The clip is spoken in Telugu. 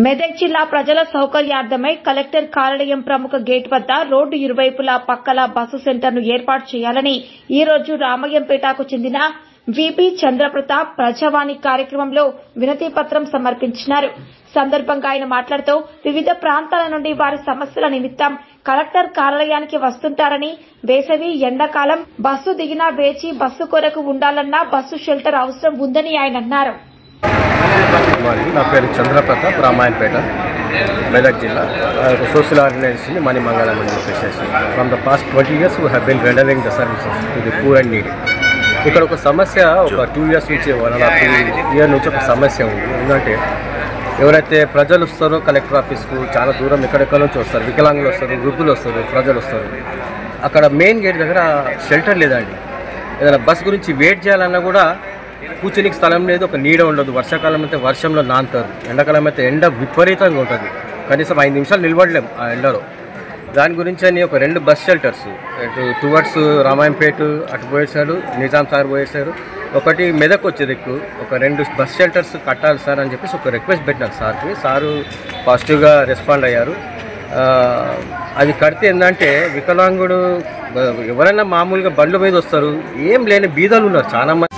మెదక్ జిల్లా ప్రజల సౌకర్యార్థమై కలెక్టర్ కార్యాలయం ప్రముఖ గేట్ వద్ద రోడ్డు ఇరువైపులా పక్కల బస్సు సెంటర్ను ఏర్పాటు చేయాలని ఈ రోజు రామయ్యంపేటకు చెందిన విపి చంద్రప్రతాప్ ప్రజావాణి కార్యక్రమంలో వినతి పత్రం సమర్పించారు. సందర్భంగా ఆయన మాట్లాడుతూ వివిధ ప్రాంతాల నుండి వారి సమస్యల నిమిత్తం కలెక్టర్ కార్యాలయానికి వస్తుంటారని, వేసవి ఎండాకాలం బస్సు దిగినా వేచి బస్సు కొరకు ఉండాలన్నా బస్సు షెల్టర్ అవసరం ఉందని ఆయన అన్నారు. నా పేరు చంద్రప్రతాప్, రామాయణపేట, మెదక్ జిల్లా. సోషల్ ఆర్గనైజేషన్ మనీ మంగళం అని చెప్పేసి from the past 20 years we have been rendering the services to the poor and needy. ఇక్కడ ఒక సమస్య ఒక 2 years నుంచి 1.5 years నుంచి ఒక సమస్య ఉంది. ఎందుకంటే ఎవరైతే ప్రజలు వస్తారో కలెక్టర్ ఆఫీస్కు చాలా దూరం ఎక్కడెక్కడ నుంచి వస్తారు, వికలాంగులు వస్తారు, వృద్ధులు వస్తారు, ప్రజలు వస్తారు. అక్కడ మెయిన్ గేట్ దగ్గర షెల్టర్ లేదండి. ఏదైనా బస్ గురించి వెయిట్ చేయాలన్నా కూడా కూర్చునికి స్థలం లేదు, ఒక నీడ ఉండదు. వర్షాకాలం అయితే వర్షంలో నానుతారు, ఎండాకాలం అయితే ఎండ విపరీతంగా ఉంటుంది. కనీసం 5 నిమిషాలు నిలబడలేము ఆ ఎండలో. దాని గురించి అని ఒక 2 బస్ షెల్టర్స్ టువర్డ్స్ రామాయంపేట అటు పోయేసాడు, నిజాం సార్ పోయేసాడు, ఒకటి మెదక్ వచ్చే దిక్కు ఒక 2 బస్ షెల్టర్స్ కట్టాలి సార్ అని చెప్పేసి ఒక రిక్వెస్ట్ పెట్టినారు సార్కి. సారు పాజిటివ్గా రెస్పాండ్ అయ్యారు. అది కడితే ఏంటంటే వికలాంగుడు ఎవరైనా మామూలుగా బండ్ల మీద వస్తారు, ఏం లేని బీదలు ఉన్నారు చాలా మంది.